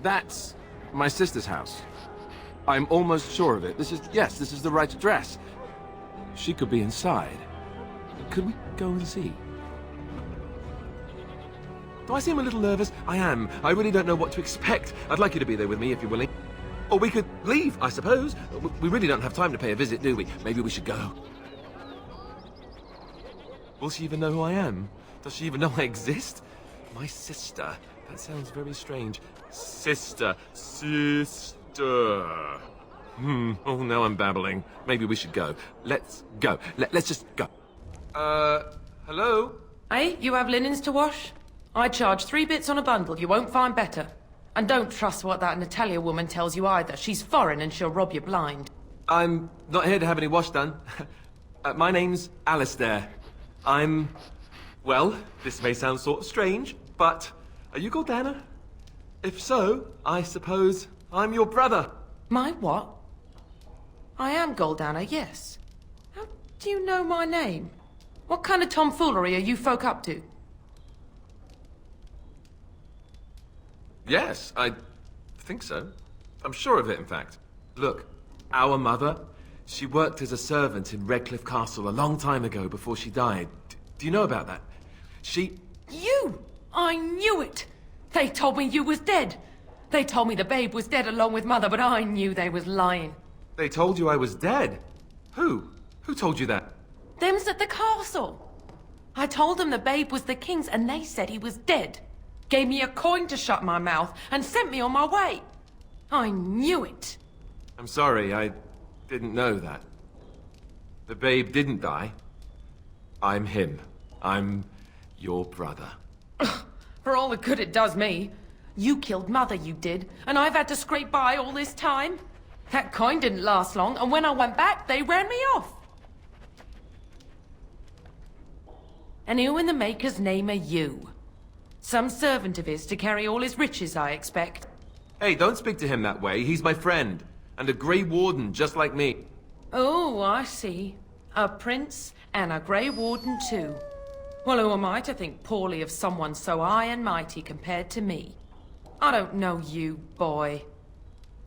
That's my sister's house. I'm almost sure of it. Yes, this is the right address. She could be inside. Could we go and see? Do I seem a little nervous? I am. I really don't know what to expect. I'd like you to be there with me if you're willing. Or we could leave, I suppose. We really don't have time to pay a visit, do we? Maybe we should go. Will she even know who I am? Does she even know I exist? My sister. That sounds very strange. Sister. Oh, now I'm babbling. Maybe we should go. Let's go. Let's just go. Hello? Hey, you have linens to wash? I charge 3 bits on a bundle. You won't find better. And don't trust what that Natalia woman tells you either. She's foreign and she'll rob you blind. I'm not here to have any wash done. My name's Alistair. Well, this may sound sort of strange, but are you Gordana? If so, I suppose I'm your brother. My what? I am Goldana, yes. How do you know my name? What kind of tomfoolery are you folk up to? Yes, I think so. I'm sure of it, in fact. Look, our mother, she worked as a servant in Redcliffe Castle a long time ago before she died. Do you know about that? You! I knew it! They told me you was dead. They told me the babe was dead along with mother, but I knew they was lying. They told you I was dead? Who? Who told you that? Them's at the castle. I told them the babe was the king's and they said he was dead. Gave me a coin to shut my mouth and sent me on my way. I knew it. I'm sorry, I didn't know that. The babe didn't die. I'm him. I'm your brother. For all the good it does me. You killed Mother, you did, and I've had to scrape by all this time. That coin didn't last long, and when I went back, they ran me off. And who in the Maker's name are you? Some servant of his to carry all his riches, I expect. Hey, don't speak to him that way. He's my friend. And a Grey Warden, just like me. Oh, I see. A prince and a Grey Warden, too. Well, who am I to think poorly of someone so high and mighty compared to me? I don't know you, boy.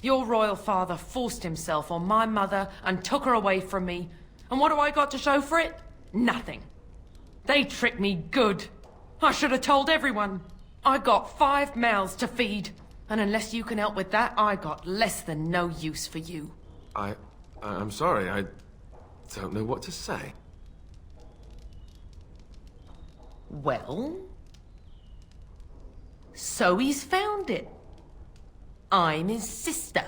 Your royal father forced himself on my mother and took her away from me. And what do I got to show for it? Nothing. They tricked me good. I should have told everyone. I got 5 mouths to feed. And unless you can help with that, I got less than no use for you. I'm sorry, I don't know what to say. Well? So he's found it. I'm his sister.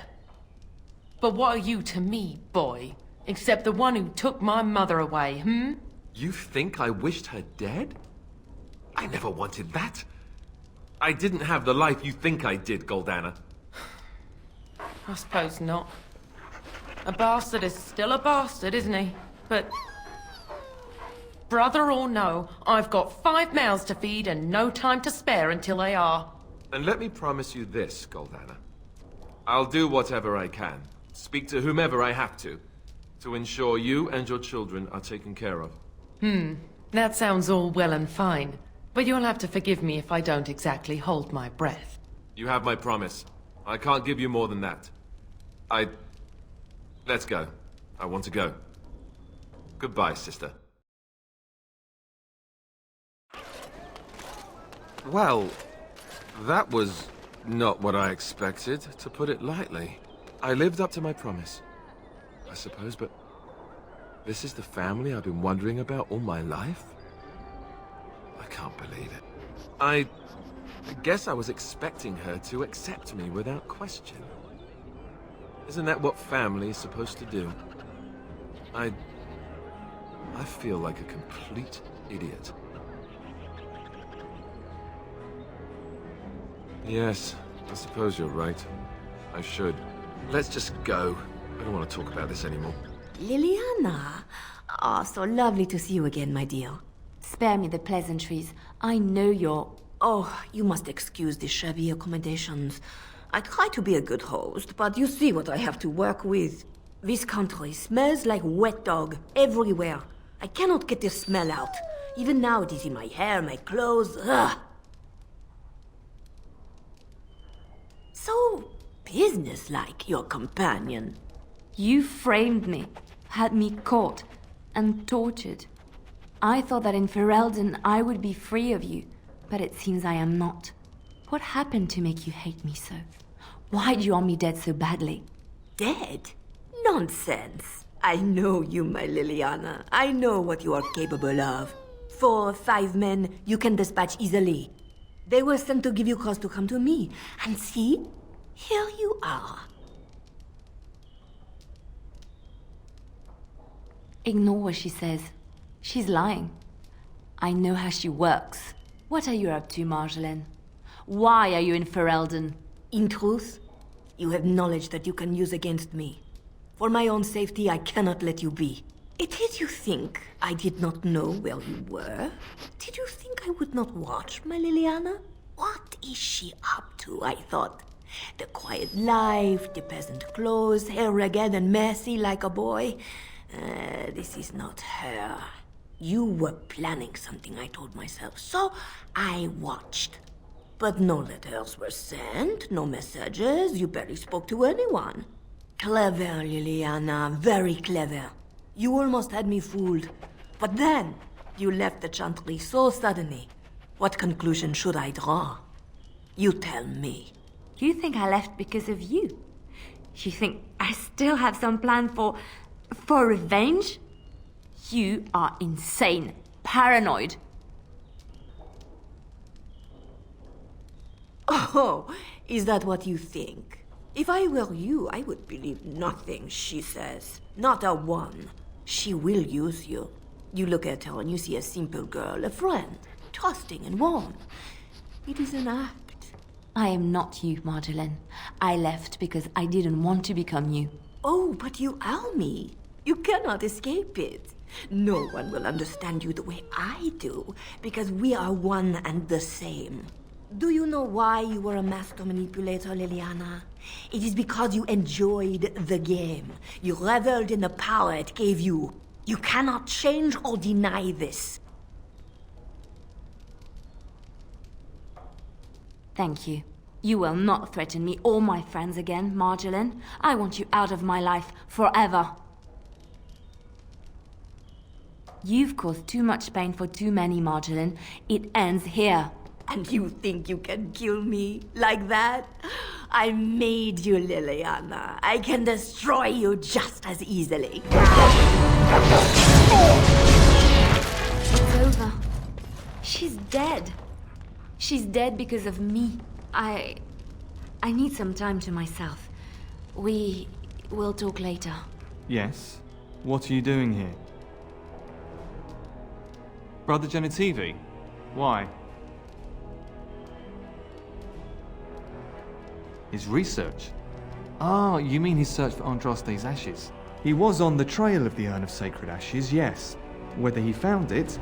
But what are you to me, boy? Except the one who took my mother away, hmm? You think I wished her dead? I never wanted that. I didn't have the life you think I did, Goldana. I suppose not. A bastard is still a bastard, isn't he? But... brother or no, I've got 5 mouths to feed and no time to spare until they are. And let me promise you this, Goldana. I'll do whatever I can, speak to whomever I have to ensure you and your children are taken care of. That sounds all well and fine. But you'll have to forgive me if I don't exactly hold my breath. You have my promise. I can't give you more than that. Let's go. I want to go. Goodbye, sister. Well, that was not what I expected, to put it lightly. I lived up to my promise, I suppose, but this is the family I've been wondering about all my life? I can't believe it. I guess I was expecting her to accept me without question. Isn't that what family is supposed to do? I feel like a complete idiot. Yes, I suppose you're right. I should. Let's just go. I don't want to talk about this anymore. Lelianna! Ah, so lovely to see you again, my dear. Spare me the pleasantries. I know you're... Oh, you must excuse the shabby accommodations. I try to be a good host, but you see what I have to work with. This country smells like wet dog everywhere. I cannot get this smell out. Even now it is in my hair, my clothes. Ugh. So businesslike, your companion. You framed me, had me caught, and tortured. I thought that in Ferelden I would be free of you, but it seems I am not. What happened to make you hate me so? Why do you want me dead so badly? Dead? Nonsense. I know you, my Lelianna. I know what you are capable of. 4 or 5 men you can dispatch easily. They were sent to give you cause to come to me. And see, here you are. Ignore what she says. She's lying. I know how she works. What are you up to, Marjolaine? Why are you in Ferelden? In truth, you have knowledge that you can use against me. For my own safety, I cannot let you be. Did you think I did not know where you were? Did you think I would not watch, my Lelianna? What is she up to, I thought? The quiet life, the peasant clothes, hair ragged and messy like a boy. This is not her. You were planning something, I told myself, so I watched. But no letters were sent, no messages, you barely spoke to anyone. Clever, Lelianna, very clever. You almost had me fooled. But then, you left the Chantry so suddenly. What conclusion should I draw? You tell me. You think I left because of you? You think I still have some plan for revenge? You are insane, paranoid. Oh, is that what you think? If I were you, I would believe nothing she says. Not a one. She will use you. You look at her and you see a simple girl, a friend, trusting and warm. It is an act. I am not you, Marjolaine. I left because I didn't want to become you. Oh, but you are me. You cannot escape it. No one will understand you the way I do, because we are one and the same. Do you know why you were a master manipulator, Lelianna? It is because you enjoyed the game. You reveled in the power it gave you. You cannot change or deny this. Thank you. You will not threaten me or my friends again, Marjolaine. I want you out of my life forever. You've caused too much pain for too many, Marjolaine. It ends here. And you think you can kill me like that? I made you, Lelianna. I can destroy you just as easily. It's over. She's dead. She's dead because of me. I need some time to myself. We will talk later. Yes? What are you doing here? Brother Genitivi? Why? His research? Ah, you mean his search for Andraste's ashes? He was on the trail of the Urn of Sacred Ashes, yes. Whether he found it,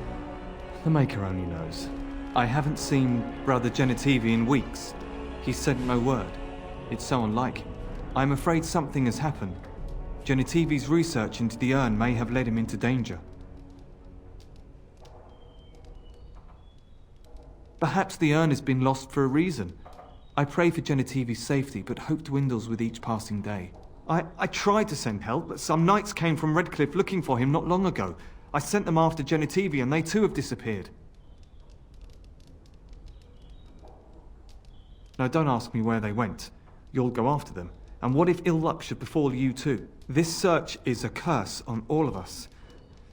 the Maker only knows. I haven't seen Brother Genitivi in weeks. He sent no word. It's so unlike him. I'm afraid something has happened. Genitivi's research into the urn may have led him into danger. Perhaps the urn has been lost for a reason. I pray for Genitivi's safety, but hope dwindles with each passing day. I tried to send help, but some knights came from Redcliffe looking for him not long ago. I sent them after Genitivi, and they too have disappeared. Now don't ask me where they went. You'll go after them. And what if ill luck should befall you too? This search is a curse on all of us.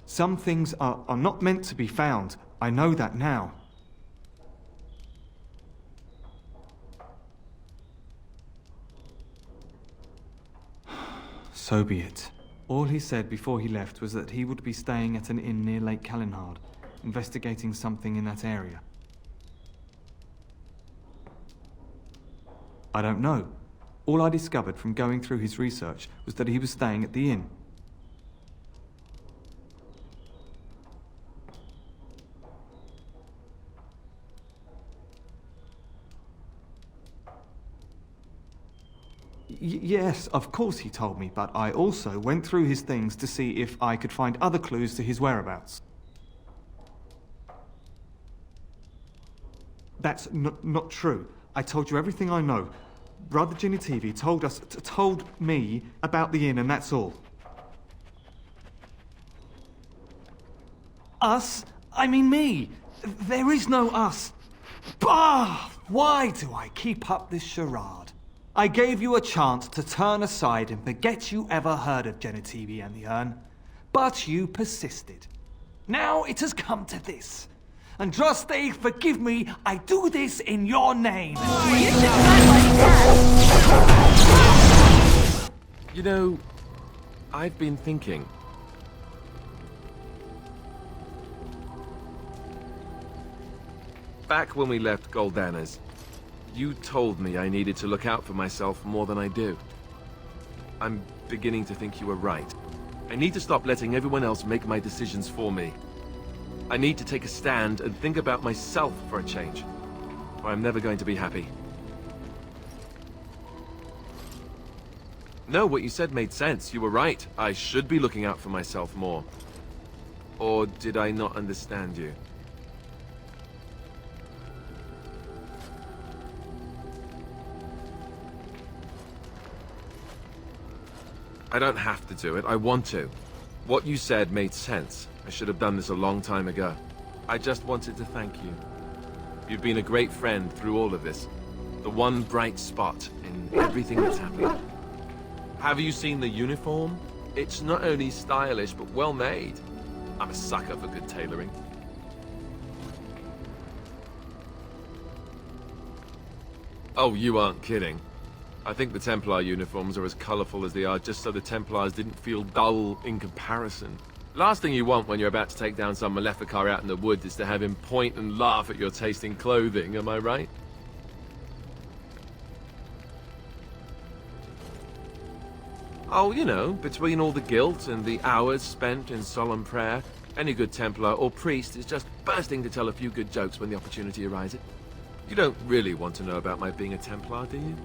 Some things are not meant to be found. I know that now. So be it. All he said before he left was that he would be staying at an inn near Lake Calenhard, investigating something in that area. I don't know. All I discovered from going through his research was that he was staying at the inn. Yes, of course he told me, but I also went through his things to see if I could find other clues to his whereabouts. That's not true. I told you everything I know. Brother Genitivi told me about the inn, and that's all. Us? I mean me. There is no us. Bah! Why do I keep up this charade? I gave you a chance to turn aside and forget you ever heard of Genitivi and the Urn, but you persisted. Now it has come to this. Andraste, forgive me, I do this in your name. You know, I've been thinking. Back when we left Goldana's, you told me I needed to look out for myself more than I do. I'm beginning to think you were right. I need to stop letting everyone else make my decisions for me. I need to take a stand and think about myself for a change, or I'm never going to be happy. No, what you said made sense. You were right. I should be looking out for myself more. Or did I not understand you? I don't have to do it. I want to. What you said made sense. I should have done this a long time ago. I just wanted to thank you. You've been a great friend through all of this. The one bright spot in everything that's happened. Have you seen the uniform? It's not only stylish, but well made. I'm a sucker for good tailoring. Oh, you aren't kidding. I think the Templar uniforms are as colorful as they are just so the Templars didn't feel dull in comparison. Last thing you want when you're about to take down some Maleficar out in the woods is to have him point and laugh at your taste in clothing, am I right? Oh, you know, between all the guilt and the hours spent in solemn prayer, any good Templar or priest is just bursting to tell a few good jokes when the opportunity arises. You don't really want to know about my being a Templar, do you?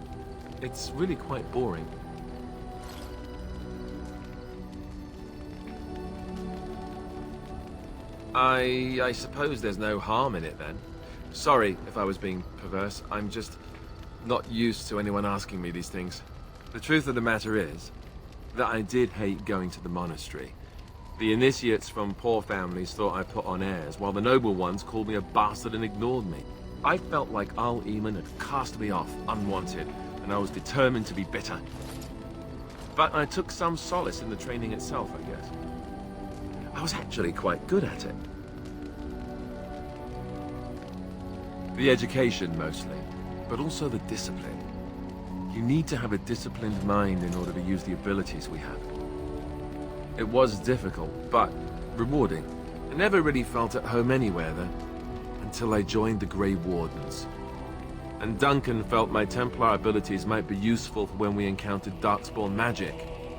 It's really quite boring. I suppose there's no harm in it then. Sorry if I was being perverse. I'm just not used to anyone asking me these things. The truth of the matter is that I did hate going to the monastery. The initiates from poor families thought I put on airs, while the noble ones called me a bastard and ignored me. I felt like Al-Eamon had cast me off, unwanted, and I was determined to be bitter. But I took some solace in the training itself, I guess. I was actually quite good at it. The education, mostly, but also the discipline. You need to have a disciplined mind in order to use the abilities we have. It was difficult, but rewarding. I never really felt at home anywhere, though, until I joined the Grey Wardens. And Duncan felt my Templar abilities might be useful for when we encountered Darkspawn magic,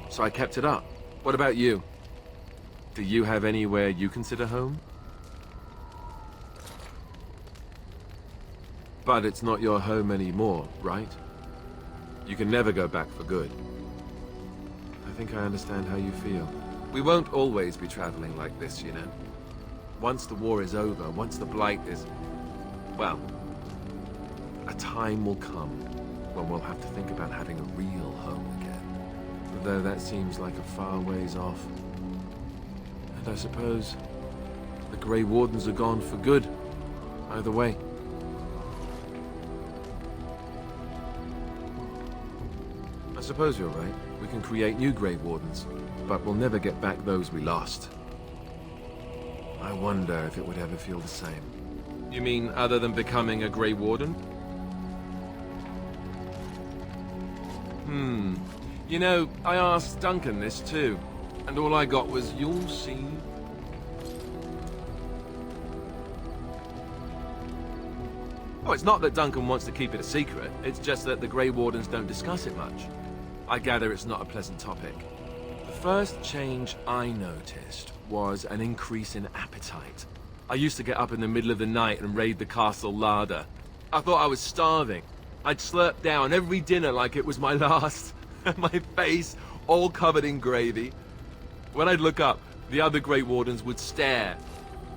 so I kept it up. What about you? Do you have anywhere you consider home? But it's not your home anymore, right? You can never go back for good. I think I understand how you feel. We won't always be traveling like this, you know. Once the war is over, once the Blight is... well, a time will come when we'll have to think about having a real home again. Though that seems like a far ways off. And I suppose the Grey Wardens are gone for good, either way. I suppose you're right. We can create new Grey Wardens, but we'll never get back those we lost. I wonder if it would ever feel the same. You mean other than becoming a Grey Warden? You know, I asked Duncan this too, and all I got was, "You'll see." Oh, it's not that Duncan wants to keep it a secret, it's just that the Grey Wardens don't discuss it much. I gather it's not a pleasant topic. The first change I noticed was an increase in appetite. I used to get up in the middle of the night and raid the castle larder. I thought I was starving. I'd slurp down every dinner like it was my last. My face all covered in gravy. When I'd look up, the other Grey Wardens would stare,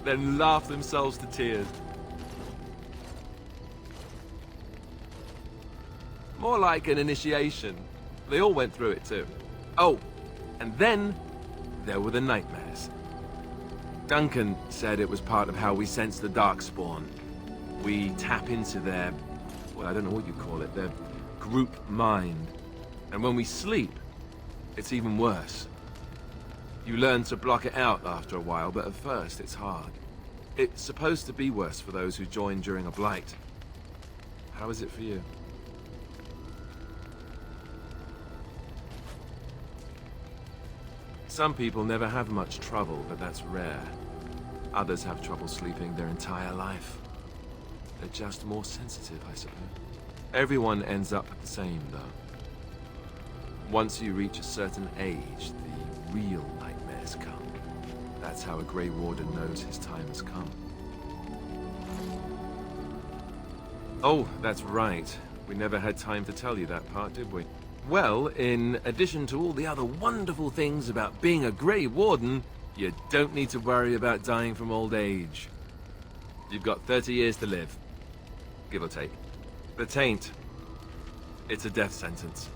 then laugh themselves to tears. More like an initiation. They all went through it too. Oh, and then there were the nightmares. Duncan said it was part of how we sense the Darkspawn. We tap into their, well, I don't know what you call it, their group mind. And when we sleep, it's even worse. You learn to block it out after a while, but at first it's hard. It's supposed to be worse for those who join during a blight. How is it for you? Some people never have much trouble, but that's rare. Others have trouble sleeping their entire life. They're just more sensitive, I suppose. Everyone ends up the same, though. Once you reach a certain age, the real nightmares come. That's how a Grey Warden knows his time has come. Oh, that's right. We never had time to tell you that part, did we? Well, in addition to all the other wonderful things about being a Grey Warden, you don't need to worry about dying from old age. You've got 30 years to live, give or take. The Taint, it's a death sentence.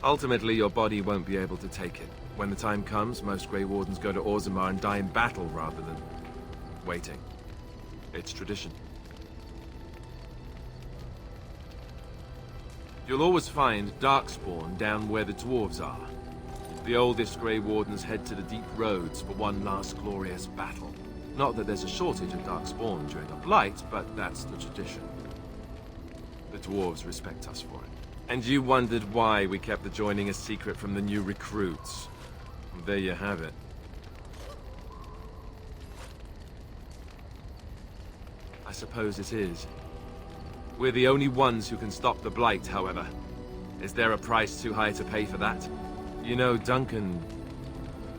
Ultimately, your body won't be able to take it. When the time comes, most Grey Wardens go to Orzammar and die in battle rather than waiting. It's tradition. You'll always find Darkspawn down where the dwarves are. The oldest Grey Wardens head to the deep roads for one last glorious battle. Not that there's a shortage of Darkspawn during a blight, but that's the tradition. The dwarves respect us for it. And you wondered why we kept the joining a secret from the new recruits. There you have it. I suppose it is. We're the only ones who can stop the blight, however. Is there a price too high to pay for that? You know, Duncan,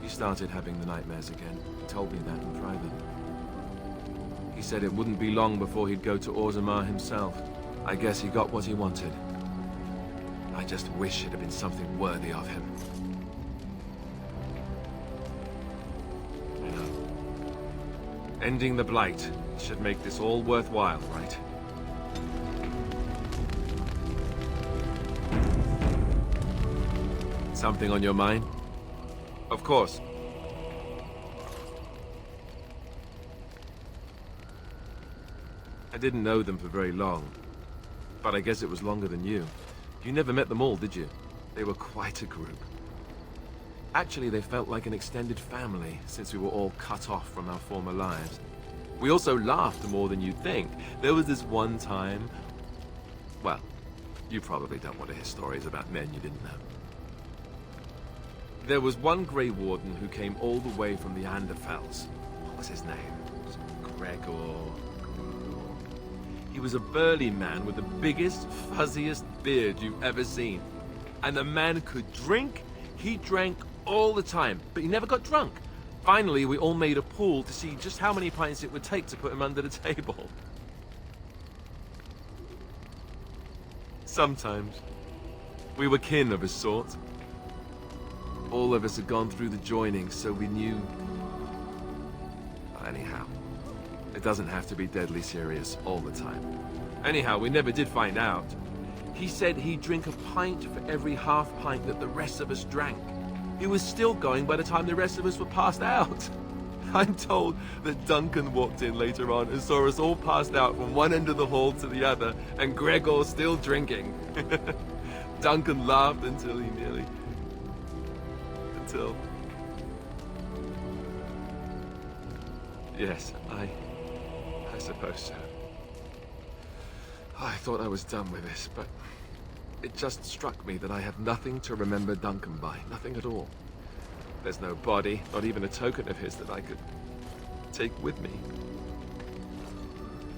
he started having the nightmares again. He told me that in private. He said it wouldn't be long before he'd go to Orzammar himself. I guess he got what he wanted. I just wish it had been something worthy of him. I know. Ending the blight should make this all worthwhile, right? Something on your mind? Of course. I didn't know them for very long, but I guess it was longer than you. You never met them all, did you? They were quite a group. Actually, they felt like an extended family, since we were all cut off from our former lives. We also laughed more than you'd think. There was this one time... Well, you probably don't want to hear stories about men you didn't know. There was one Grey Warden who came all the way from the Anderfells. What was his name? It was Gregor... He was a burly man with the biggest, fuzziest beard you've ever seen. And the man could drink. He drank all the time, but he never got drunk. Finally, we all made a pool to see just how many pints it would take to put him under the table. Sometimes, we were kin of a sort. All of us had gone through the joining, so we knew... Anyhow. It doesn't have to be deadly serious all the time. Anyhow, we never did find out. He said he'd drink a pint for every half pint that the rest of us drank. He was still going by the time the rest of us were passed out. I'm told that Duncan walked in later on and saw us all passed out from one end of the hall to the other, and Gregor still drinking. Duncan laughed until he nearly... Until... Yes, I suppose so. I thought I was done with this, but it just struck me that I have nothing to remember Duncan by. Nothing at all. There's no body, not even a token of his that I could take with me.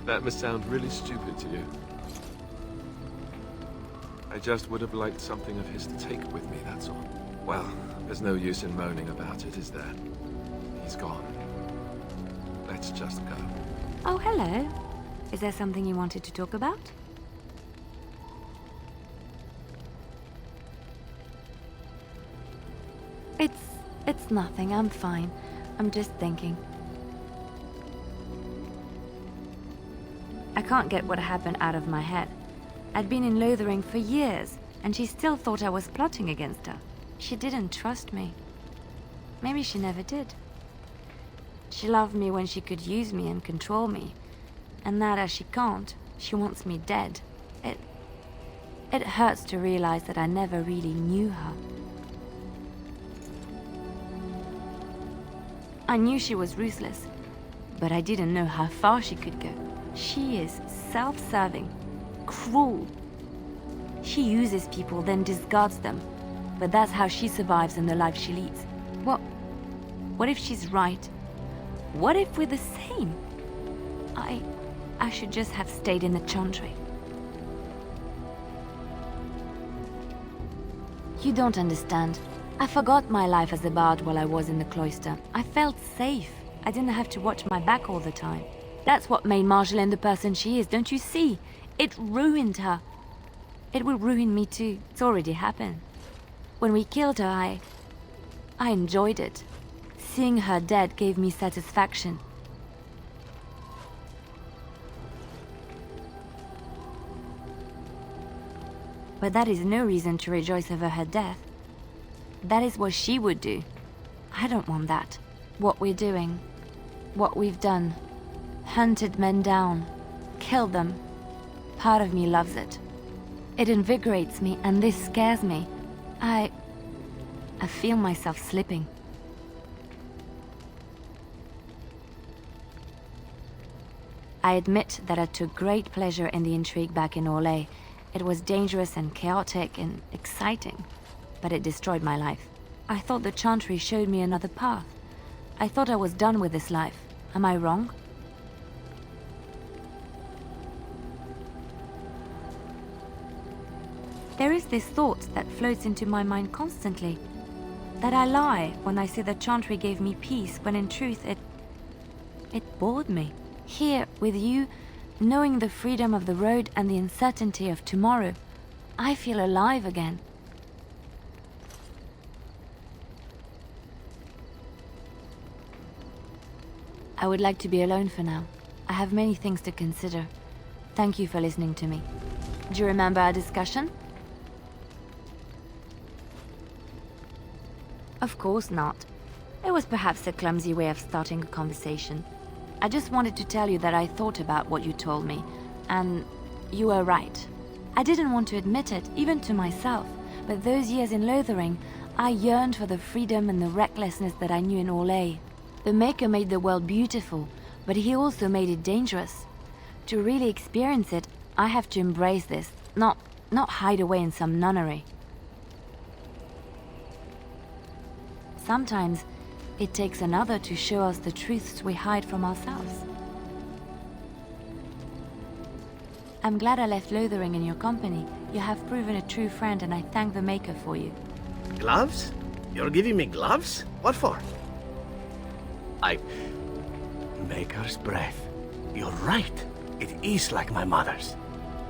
That must sound really stupid to you. I just would have liked something of his to take with me, that's all. Well, there's no use in moaning about it, is there? He's gone. Let's just go. Oh, hello. Is there something you wanted to talk about? It's nothing. I'm fine. I'm just thinking. I can't get what happened out of my head. I'd been in Lothering for years, and she still thought I was plotting against her. She didn't trust me. Maybe she never did. She loved me when she could use me and control me. And now that she can't, she wants me dead. It hurts to realize that I never really knew her. I knew she was ruthless, but I didn't know how far she could go. She is self-serving, cruel. She uses people, then discards them. But that's how she survives in the life she leads. What if she's right? What if we're the same? I should just have stayed in the Chantry. You don't understand. I forgot my life as a bard while I was in the cloister. I felt safe. I didn't have to watch my back all the time. That's what made Marjolaine the person she is, don't you see? It ruined her. It will ruin me too. It's already happened. When we killed her, I enjoyed it. Seeing her dead gave me satisfaction. But that is no reason to rejoice over her death. That is what she would do. I don't want that. What we're doing, what we've done, hunted men down, killed them. Part of me loves it. It invigorates me, and this scares me. I feel myself slipping. I admit that I took great pleasure in the intrigue back in Orlais. It was dangerous and chaotic and exciting, but it destroyed my life. I thought the Chantry showed me another path. I thought I was done with this life. Am I wrong? There is this thought that floats into my mind constantly. That I lie when I say the Chantry gave me peace, when in truth it bored me. Here, with you, knowing the freedom of the road and the uncertainty of tomorrow, I feel alive again. I would like to be alone for now. I have many things to consider. Thank you for listening to me. Do you remember our discussion? Of course not. It was perhaps a clumsy way of starting a conversation. I just wanted to tell you that I thought about what you told me, and you were right. I didn't want to admit it, even to myself, but those years in Lothering, I yearned for the freedom and the recklessness that I knew in Orlais. The Maker made the world beautiful, but he also made it dangerous. To really experience it, I have to embrace this, not hide away in some nunnery. Sometimes, it takes another to show us the truths we hide from ourselves. I'm glad I left Lothering in your company. You have proven a true friend, and I thank the Maker for you. Gloves? You're giving me gloves? What for? Maker's breath. You're right. It is like my mother's.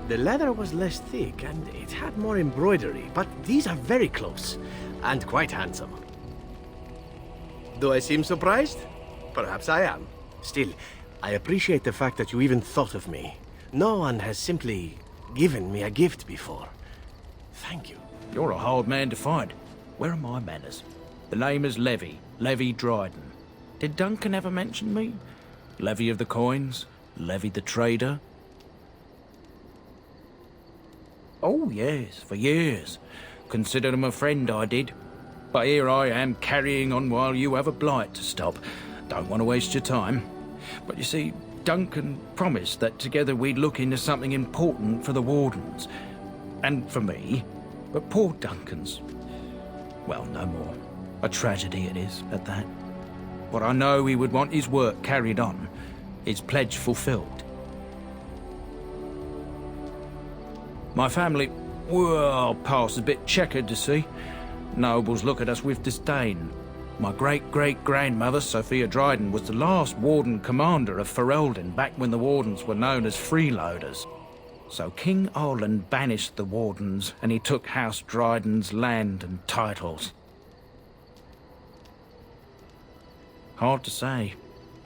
The leather was less thick, and it had more embroidery, but these are very close, and quite handsome. Do I seem surprised? Perhaps I am. Still, I appreciate the fact that you even thought of me. No one has simply given me a gift before. Thank you. You're a hard man to find. Where are my manners? The name is Levy Dryden. Did Duncan ever mention me? Levy of the coins? Levy the trader? Oh yes, for years. Considered him a friend, I did. But here I am carrying on while you have a blight to stop. Don't want to waste your time. But you see, Duncan promised that together we'd look into something important for the Wardens. And for me. But poor Duncan's... well, no more. A tragedy it is, at that. But I know he would want his work carried on. His pledge fulfilled. My family, well, past a bit checkered to see. Nobles look at us with disdain. My great-great-grandmother, Sophia Dryden, was the last Warden Commander of Ferelden back when the Wardens were known as freeloaders. So King Arland banished the Wardens, and he took House Dryden's land and titles. Hard to say.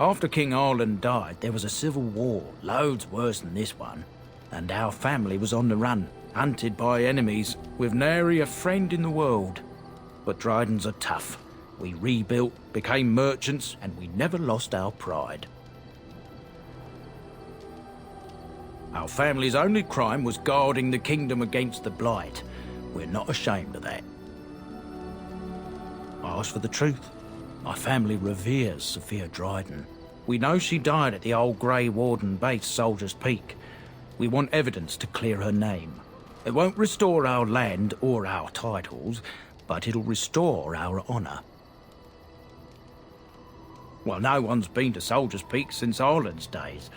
After King Arland died, there was a civil war, loads worse than this one. and our family was on the run, hunted by enemies, with nary a friend in the world. But Drydens are tough. We rebuilt, became merchants, and we never lost our pride. Our family's only crime was guarding the kingdom against the Blight. We're not ashamed of that. I ask for the truth. My family reveres Sophia Dryden. We know she died at the old Grey Warden base, Soldier's Peak. We want evidence to clear her name. It won't restore our land or our titles, but it'll restore our honour. Well, no one's been to Soldier's Peak since Ireland's days.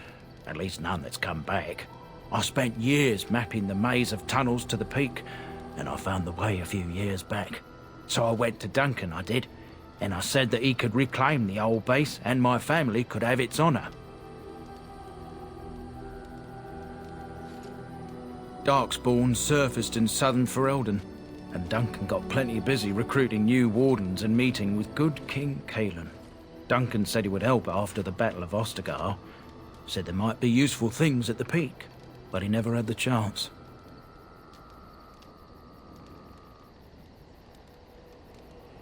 At least none that's come back. I spent years mapping the maze of tunnels to the peak, and I found the way a few years back. So I went to Duncan, I did, and I said that he could reclaim the old base and my family could have its honour. Darkspawn surfaced in southern Ferelden, and Duncan got plenty busy recruiting new wardens and meeting with good King Caelan. Duncan said he would help after the Battle of Ostagar. Said there might be useful things at the peak, but he never had the chance.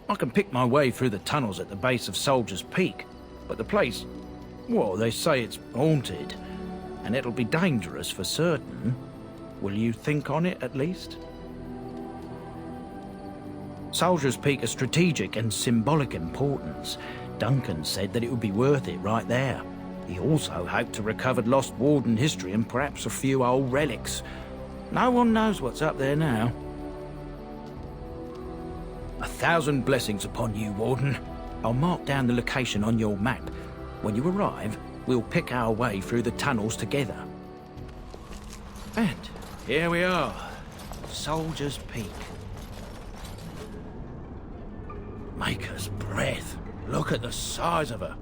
I can pick my way through the tunnels at the base of Soldier's Peak, but the place, well, they say it's haunted, and it'll be dangerous for certain. Will you think on it at least? Soldier's Peak is strategic and symbolic importance. Duncan said that it would be worth it right there. He also hoped to recover lost Warden history and perhaps a few old relics. No one knows what's up there now. 1,000 blessings upon you, Warden. I'll mark down the location on your map. When you arrive, we'll pick our way through the tunnels together. And here we are, Soldier's Peak. Maker's breath. Look at the size of her.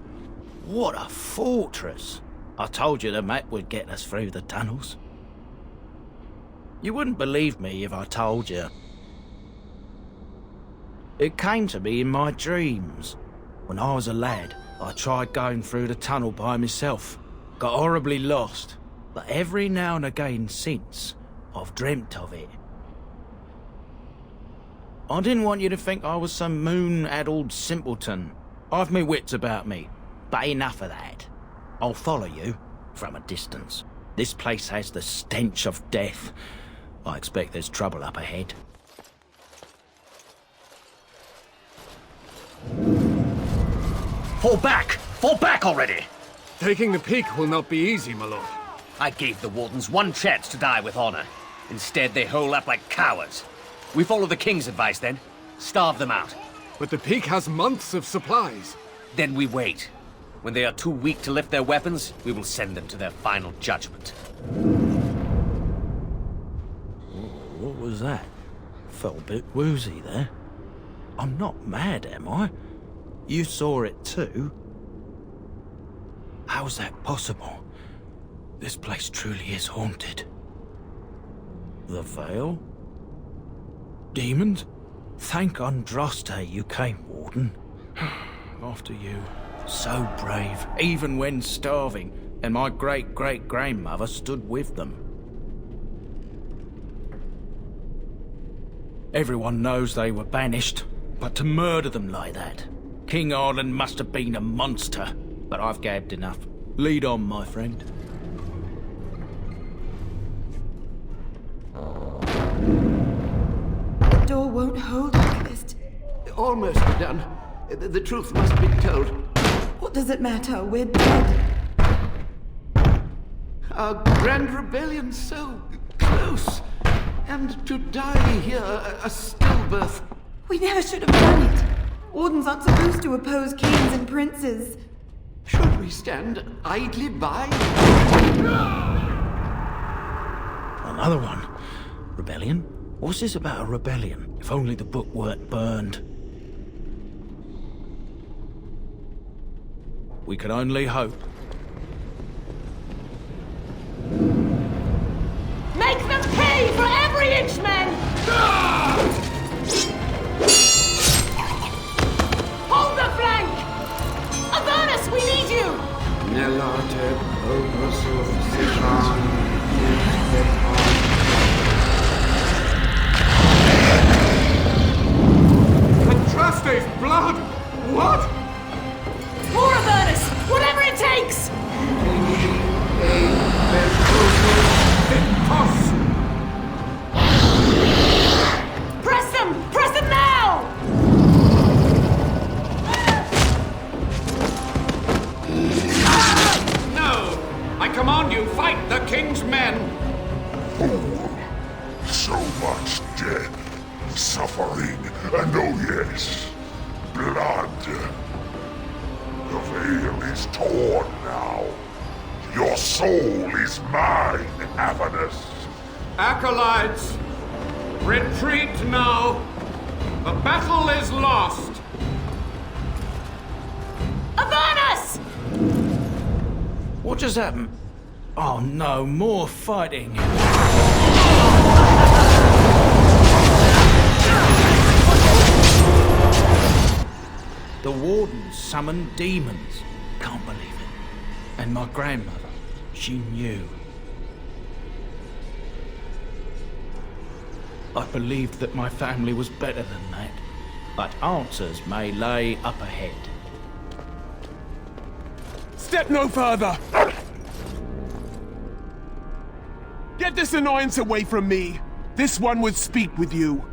What a fortress. I told you the map would get us through the tunnels. You wouldn't believe me if I told you. It came to me in my dreams. When I was a lad, I tried going through the tunnel by myself. Got horribly lost. But every now and again since, I've dreamt of it. I didn't want you to think I was some moon-addled simpleton. I've my wits about me. But enough of that. I'll follow you from a distance. This place has the stench of death. I expect there's trouble up ahead. Fall back! Fall back already! Taking the peak will not be easy, my lord. I gave the Wardens one chance to die with honor. Instead, they hole up like cowards. We follow the King's advice then. Starve them out. But the peak has months of supplies. Then we wait. When they are too weak to lift their weapons, we will send them to their final judgment. What was that? Felt a bit woozy there. I'm not mad, am I? You saw it too? How's that possible? This place truly is haunted. The Vale? Demons? Thank Andraste you came, Warden. After you. So brave, even when starving, and my great-great-grandmother stood with them. Everyone knows they were banished, but to murder them like that, King Arlen must have been a monster. But I've gabbed enough. Lead on, my friend. The door won't hold, Archivist. Almost done. The truth must be told. What does it matter? We're dead. Our grand rebellion so close. And to die here, a stillbirth. We never should have done it. Wardens aren't supposed to oppose kings and princes. Should we stand idly by? Another one. Rebellion? What's this about a rebellion? If only the book weren't burned. We can only hope. Make them pay for every inch, men! Hold the flank! Avernus, we need you! Nelate, suffering, and oh yes, blood. The veil is torn now. Your soul is mine, Avernus. Acolytes, retreat now. The battle is lost. Avernus! What just happened? Oh no, more fighting. The Warden summoned demons. Can't believe it. And my grandmother, she knew. I believed that my family was better than that. But answers may lay up ahead. Step no further! Get this annoyance away from me! This one would speak with you.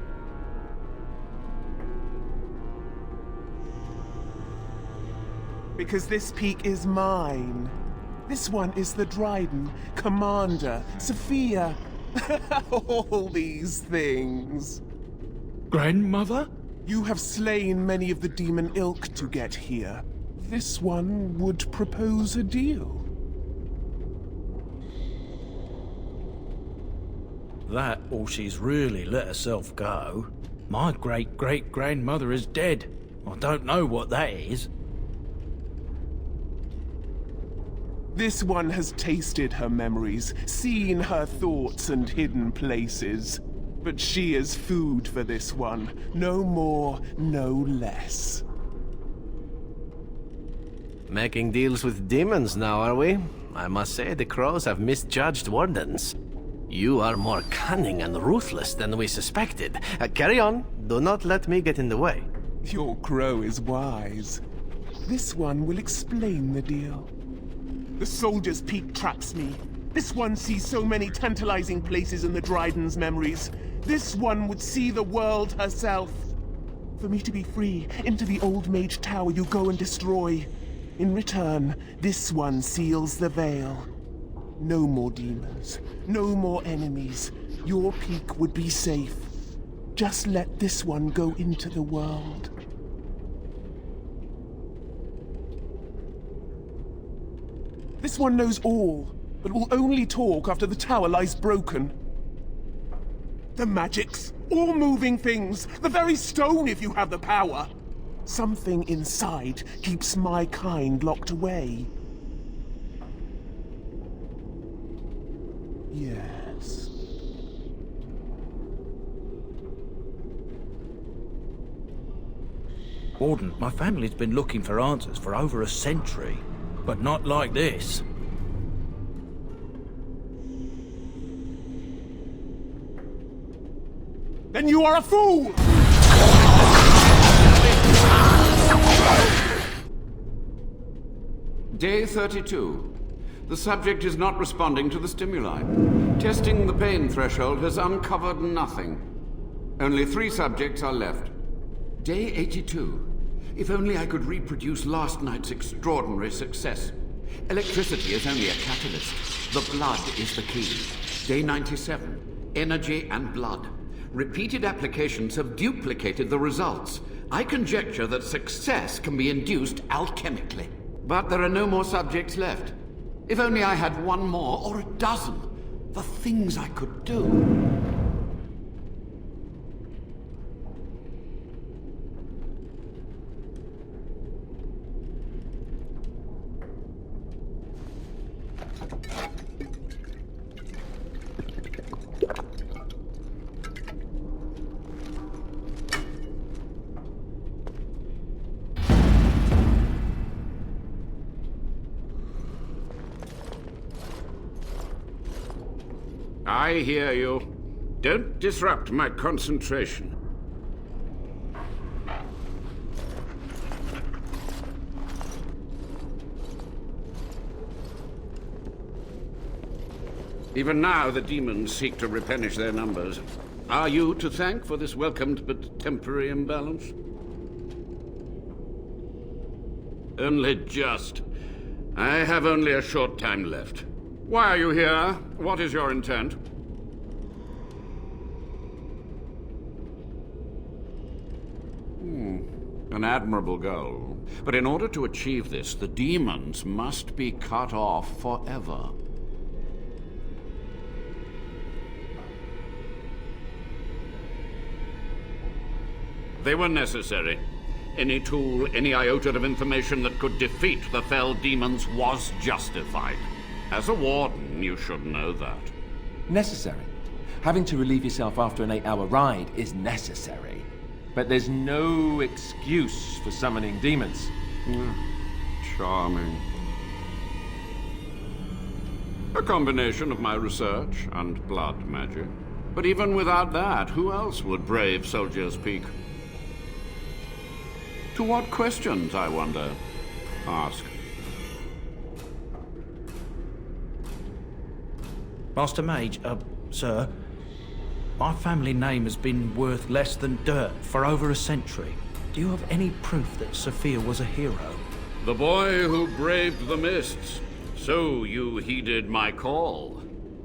Because this peak is mine. This one is the Dryden, Commander, Sophia. All these things. Grandmother? You have slain many of the demon ilk to get here. This one would propose a deal. That, or she's really let herself go. My great-great-grandmother is dead. I don't know what that is. This one has tasted her memories, seen her thoughts and hidden places. But she is food for this one. No more, no less. Making deals with demons now, are we? I must say the crows have misjudged wardens. You are more cunning and ruthless than we suspected. Carry on. Do not let me get in the way. Your crow is wise. This one will explain the deal. The Soldier's Peak traps me. This one sees so many tantalizing places in the Dryden's memories. This one would see the world herself. For me to be free, into the Old Mage Tower you go and destroy. In return, this one seals the veil. No more demons. No more enemies. Your peak would be safe. Just let this one go into the world. This one knows all, but will only talk after the tower lies broken. The magics, all moving things, the very stone if you have the power. Something inside keeps my kind locked away. Yes. Warden, my family's been looking for answers for over a century, but not like this. Then you are a fool! Day 32. The subject is not responding to the stimuli. Testing the pain threshold has uncovered nothing. Only 3 subjects are left. Day 82. If only I could reproduce last night's extraordinary success. Electricity is only a catalyst. The blood is the key. Day 97. Energy and blood. Repeated applications have duplicated the results. I conjecture that success can be induced alchemically. But there are no more subjects left. If only I had 1 more, or a dozen. The things I could do. I hear you. Don't disrupt my concentration. Even now, the demons seek to replenish their numbers. Are you to thank for this welcomed but temporary imbalance? Only just. I have only a short time left. Why are you here? What is your intent? An admirable goal. But in order to achieve this, the demons must be cut off forever. They were necessary. Any tool, any iota of information that could defeat the fell demons was justified. As a warden, you should know that. Necessary. Having to relieve yourself after an 8-hour ride is necessary. But there's no excuse for summoning demons. Charming. A combination of my research and blood magic. But even without that, who else would brave Soldier's Peak? To what questions, I wonder? Ask. Master Mage, sir, my family name has been worth less than dirt for over a century. Do you have any proof that Sophia was a hero? The boy who braved the mists. So you heeded my call.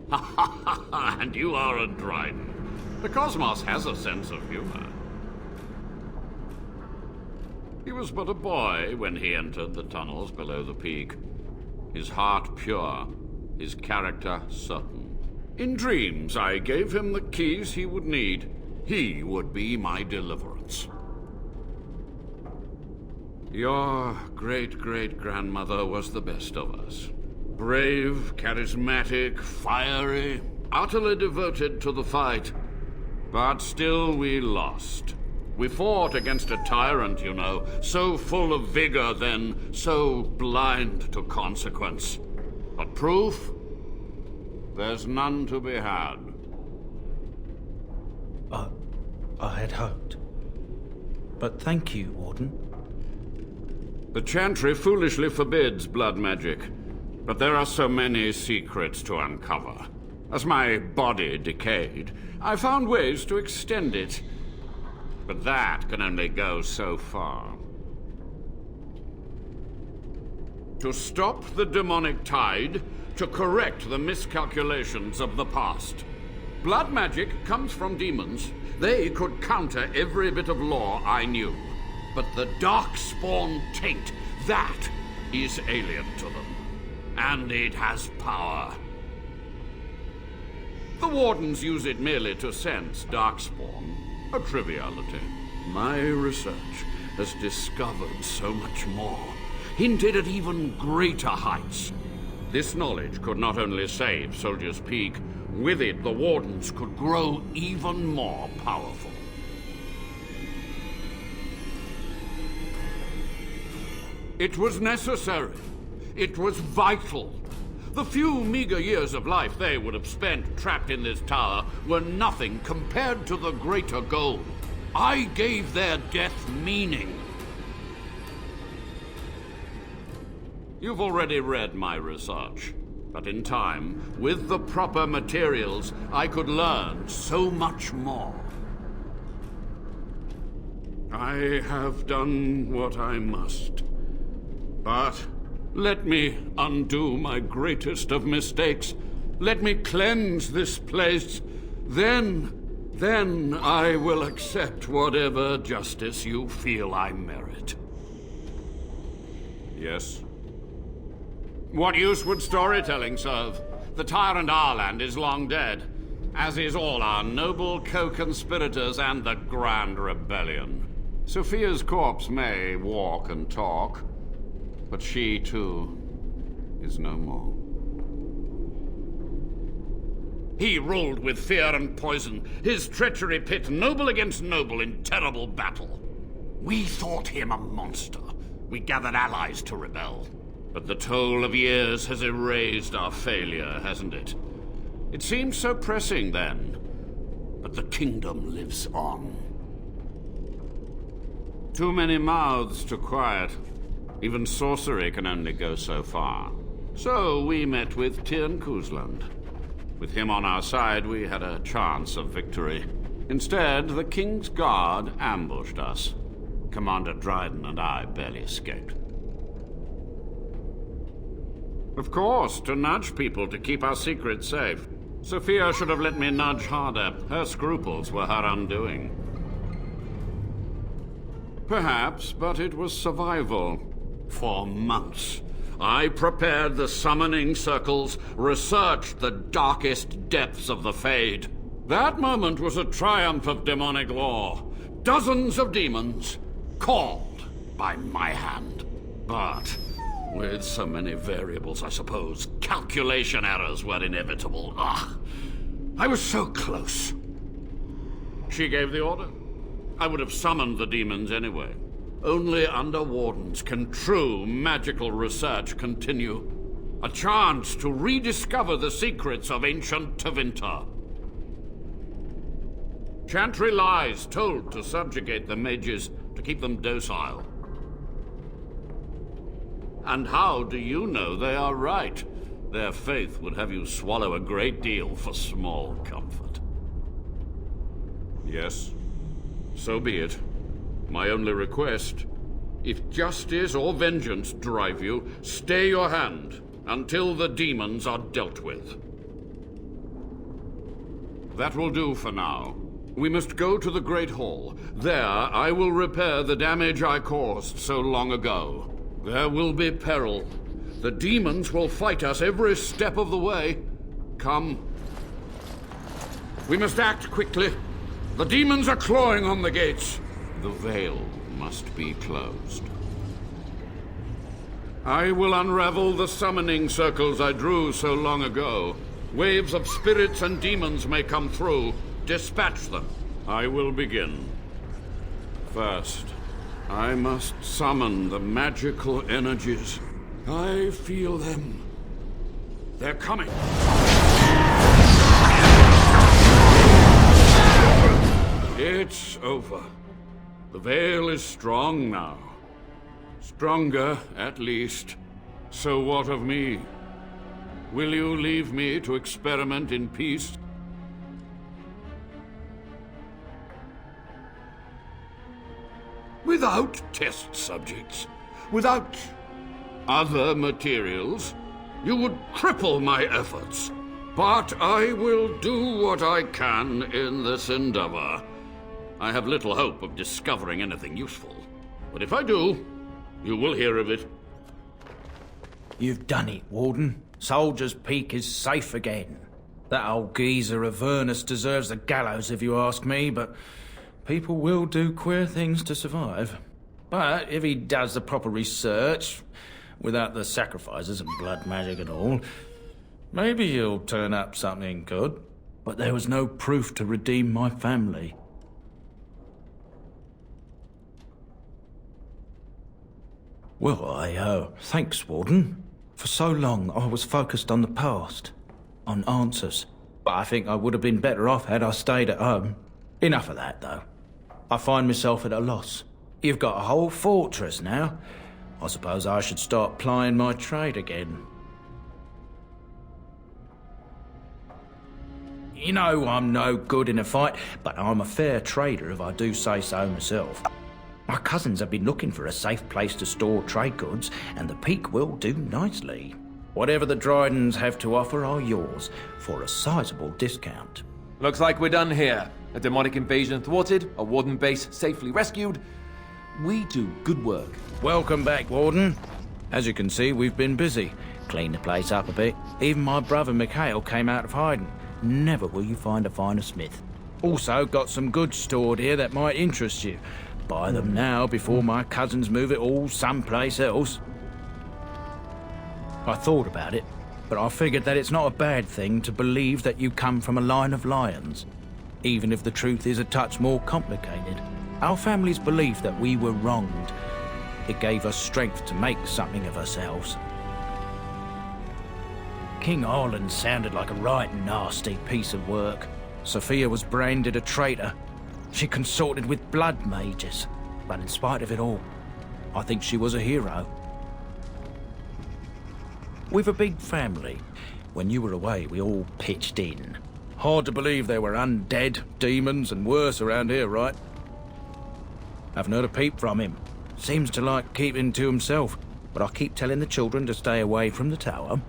Ha ha ha ha, and you are a Dryden. The cosmos has a sense of humor. He was but a boy when he entered the tunnels below the peak. His heart pure, his character certain. In dreams, I gave him the keys he would need. He would be my deliverance. Your great-great-grandmother was the best of us. Brave, charismatic, fiery, utterly devoted to the fight. But still we lost. We fought against a tyrant, you know, so full of vigor then, so blind to consequence. But proof? There's none to be had. I had hoped. But thank you, Warden. The Chantry foolishly forbids blood magic, but there are so many secrets to uncover. As my body decayed, I found ways to extend it. But that can only go so far. To stop the demonic tide, to correct the miscalculations of the past. Blood magic comes from demons. They could counter every bit of law I knew. But the Darkspawn taint, that is alien to them. And it has power. The Wardens use it merely to sense Darkspawn. A triviality. My research has discovered so much more, hinted at even greater heights. This knowledge could not only save Soldier's Peak, with it the Wardens could grow even more powerful. It was necessary. It was vital. The few meager years of life they would have spent trapped in this tower were nothing compared to the greater goal. I gave their death meaning. You've already read my research, but in time, with the proper materials, I could learn so much more. I have done what I must, but let me undo my greatest of mistakes. Let me cleanse this place. Then I will accept whatever justice you feel I merit. Yes? What use would storytelling serve? The tyrant Arland is long dead, as is all our noble co-conspirators and the Grand Rebellion. Sophia's corpse may walk and talk, but she, too, is no more. He ruled with fear and poison, his treachery pit noble against noble in terrible battle. We thought him a monster. We gathered allies to rebel. But the toll of years has erased our failure, hasn't it? It seemed so pressing then, but the kingdom lives on. Too many mouths to quiet. Even sorcery can only go so far. So we met with Tirn Kuzland. With him on our side, we had a chance of victory. Instead, the King's Guard ambushed us. Commander Dryden and I barely escaped. Of course, to nudge people to keep our secrets safe. Sophia should have let me nudge harder. Her scruples were her undoing. Perhaps, but it was survival. For months, I prepared the summoning circles, researched the darkest depths of the Fade. That moment was a triumph of demonic law. Dozens of demons, called by my hand. But with so many variables, I suppose, calculation errors were inevitable. I was so close. She gave the order. I would have summoned the demons anyway. Only under Wardens can true magical research continue. A chance to rediscover the secrets of ancient Tevinter. Chantry lies told to subjugate the mages, to keep them docile. And how do you know they are right? Their faith would have you swallow a great deal for small comfort. Yes, so be it. My only request, if justice or vengeance drive you, stay your hand until the demons are dealt with. That will do for now. We must go to the Great Hall. There, I will repair the damage I caused so long ago. There will be peril. The demons will fight us every step of the way. Come. We must act quickly. The demons are clawing on the gates. The veil must be closed. I will unravel the summoning circles I drew so long ago. Waves of spirits and demons may come through. Dispatch them. I will begin. First, I must summon the magical energies. I feel them. They're coming. It's over. The veil is strong now. Stronger, at least. So what of me? Will you leave me to experiment in peace? Without test subjects, without other materials, you would cripple my efforts. But I will do what I can in this endeavor. I have little hope of discovering anything useful. But if I do, you will hear of it. You've done it, Warden. Soldier's Peak is safe again. That old geezer of Avernus deserves the gallows if you ask me, but people will do queer things to survive. But if he does the proper research, without the sacrifices and blood magic and all, maybe he'll turn up something good. But there was no proof to redeem my family. Well, thanks, Warden. For so long, I was focused on the past, on answers. But I think I would have been better off had I stayed at home. Enough of that, though. I find myself at a loss. You've got a whole fortress now. I suppose I should start plying my trade again. You know I'm no good in a fight, but I'm a fair trader if I do say so myself. My cousins have been looking for a safe place to store trade goods, and the Peak will do nicely. Whatever the Drydens have to offer are yours, for a sizable discount. Looks like we're done here. A demonic invasion thwarted, a Warden base safely rescued. We do good work. Welcome back, Warden. As you can see, we've been busy. Cleaned the place up a bit. Even my brother Mikhail came out of hiding. Never will you find a finer smith. Also got some goods stored here that might interest you. Buy them now before my cousins move it all someplace else. I thought about it, but I figured that it's not a bad thing to believe that you come from a line of lions, even if the truth is a touch more complicated. Our family's belief that we were wronged. It gave us strength to make something of ourselves. King Arlen sounded like a right nasty piece of work. Sophia was branded a traitor. She consorted with blood mages, but in spite of it all, I think she was a hero. We've a big family. When you were away, we all pitched in. Hard to believe there were undead, demons, and worse around here, right? Haven't heard a peep from him. Seems to like keeping to himself, but I keep telling the children to stay away from the tower.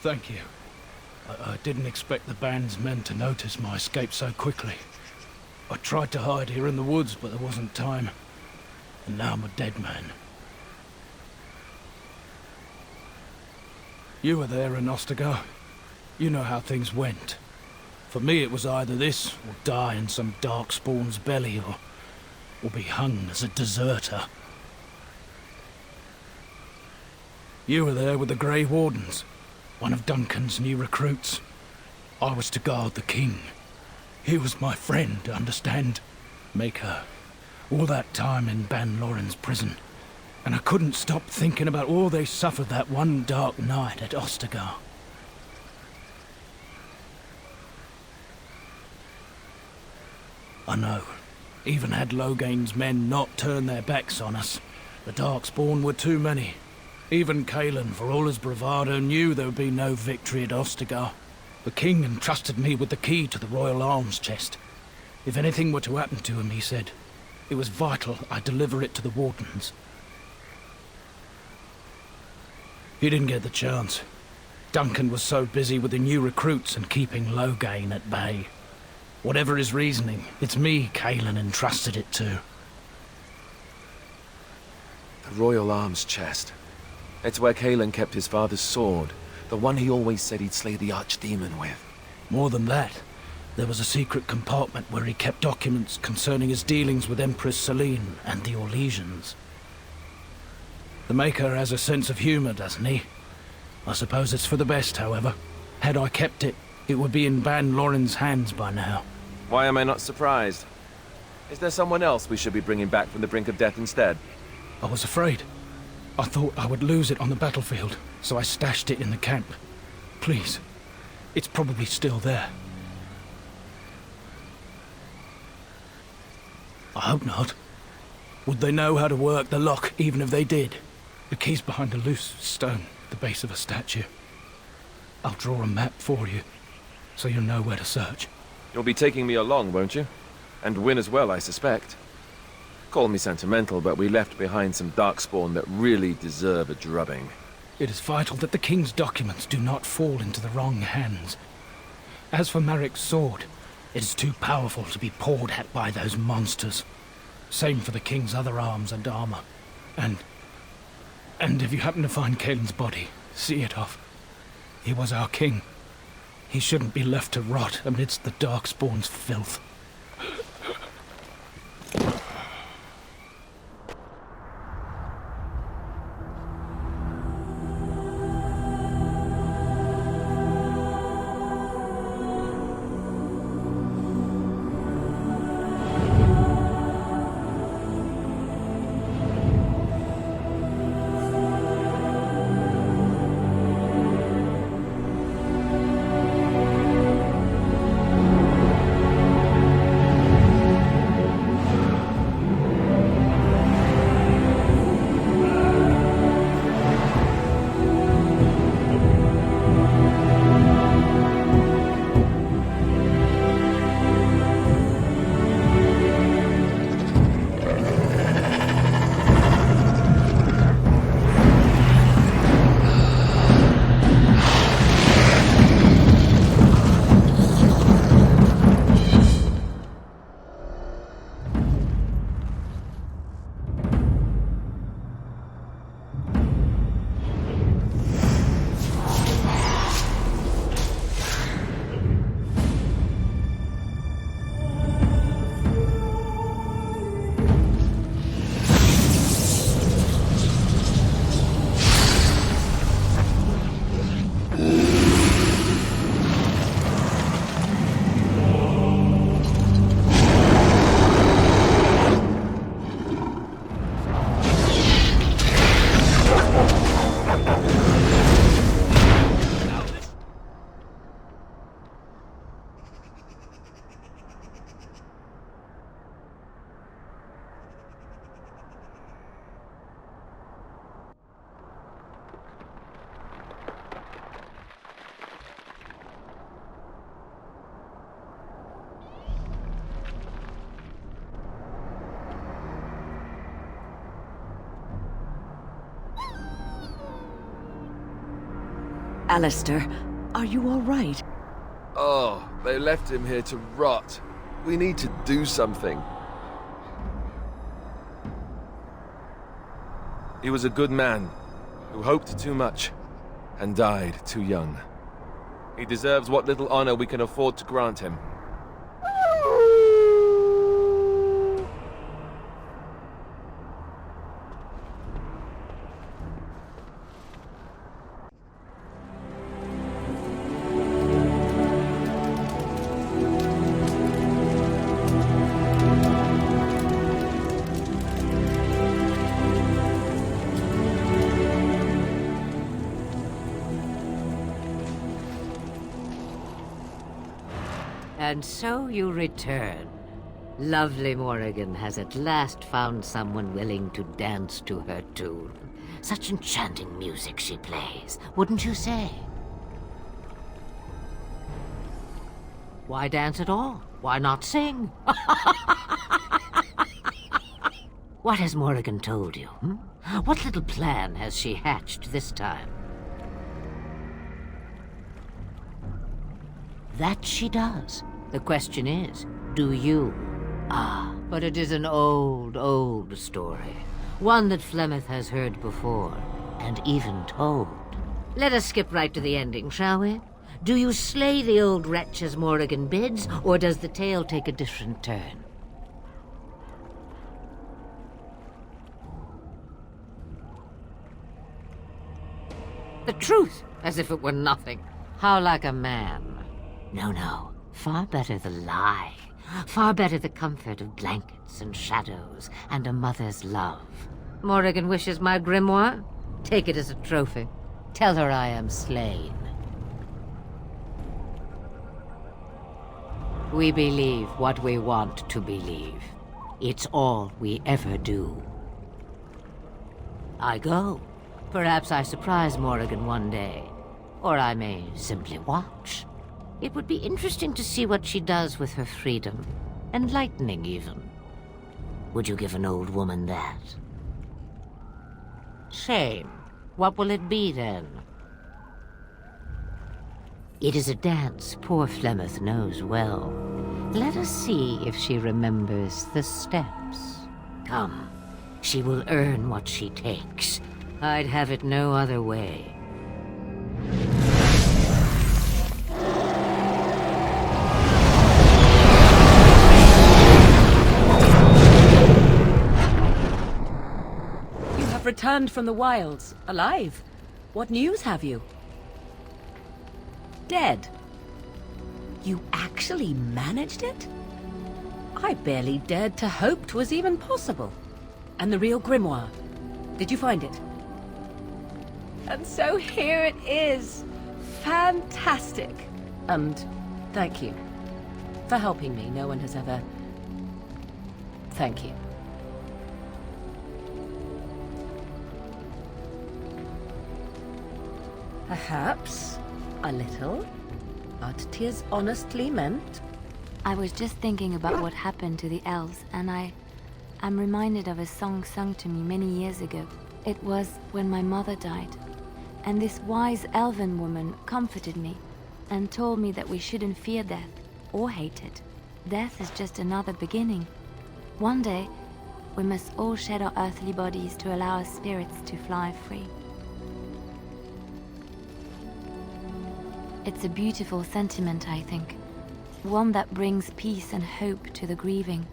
Thank you. I didn't expect the band's men to notice my escape so quickly. I tried to hide here in the woods, but there wasn't time. And now I'm a dead man. You were there in Ostagar. You know how things went. For me, it was either this, or die in some darkspawn's belly, or be hung as a deserter. You were there with the Grey Wardens, one of Duncan's new recruits. I was to guard the king. He was my friend, understand? Maker. All that time in Ban Loren's prison. And I couldn't stop thinking about all they suffered that one dark night at Ostagar. I know. Even had Logain's men not turned their backs on us, the Darkspawn were too many. Even Cailan, for all his bravado, knew there would be no victory at Ostagar. The king entrusted me with the key to the royal arms chest. If anything were to happen to him, he said, it was vital I deliver it to the Wardens. He didn't get the chance. Duncan was so busy with the new recruits and keeping Logain at bay. Whatever his reasoning, it's me Cailan entrusted it to. The royal arms chest. It's where Cailan kept his father's sword, the one he always said he'd slay the archdemon with. More than that, there was a secret compartment where he kept documents concerning his dealings with Empress Selene and the Orlesians. The Maker has a sense of humor, doesn't he? I suppose it's for the best, however. Had I kept it, it would be in Ban Loren's hands by now. Why am I not surprised? Is there someone else we should be bringing back from the brink of death instead? I was afraid. I thought I would lose it on the battlefield, so I stashed it in the camp. Please, it's probably still there. I hope not. Would they know how to work the lock, even if they did? The key's behind a loose stone at the base of a statue. I'll draw a map for you, so you'll know where to search. You'll be taking me along, won't you? And win as well, I suspect. Call me sentimental, but we left behind some darkspawn that really deserve a drubbing. It is vital that the king's documents do not fall into the wrong hands. As for Marik's sword, it is too powerful to be pawed at by those monsters. Same for the king's other arms and armor. And if you happen to find Cailan's body, see it off. He was our king. He shouldn't be left to rot amidst the Darkspawn's filth. Alistair, are you all right? Oh, they left him here to rot. We need to do something. He was a good man, who hoped too much, and died too young. He deserves what little honor we can afford to grant him. And so you return. Lovely Morrigan has at last found someone willing to dance to her tune. Such enchanting music she plays, wouldn't you say? Why dance at all? Why not sing? What has Morrigan told you? What little plan has she hatched this time? That she does. The question is, do you? Ah, but it is an old, old story. One that Flemeth has heard before, and even told. Let us skip right to the ending, shall we? Do you slay the old wretch as Morrigan bids, or does the tale take a different turn? The truth, as if it were nothing. How like a man. No. Far better the lie. Far better the comfort of blankets and shadows and a mother's love. Morrigan wishes my grimoire? Take it as a trophy. Tell her I am slain. We believe what we want to believe. It's all we ever do. I go. Perhaps I surprise Morrigan one day. Or I may simply watch. It would be interesting to see what she does with her freedom. Enlightening, even. Would you give an old woman that? Shame. What will it be, then? It is a dance poor Flemeth knows well. Let us see if she remembers the steps. Come. She will earn what she takes. I'd have it no other way. Returned from the wilds, alive. What news have you? Dead. You actually managed it? I barely dared to hope 'twas even possible. And the real grimoire, did you find it? And so here it is. Fantastic. And thank you for helping me. No one has ever... Thank you. Perhaps a little, but 'tis honestly meant. I was just thinking about what happened to the elves, and I'm reminded of a song sung to me many years ago. It was when my mother died, and this wise elven woman comforted me and told me that we shouldn't fear death or hate it. Death is just another beginning. One day, we must all shed our earthly bodies to allow our spirits to fly free. It's a beautiful sentiment, I think. One that brings peace and hope to the grieving.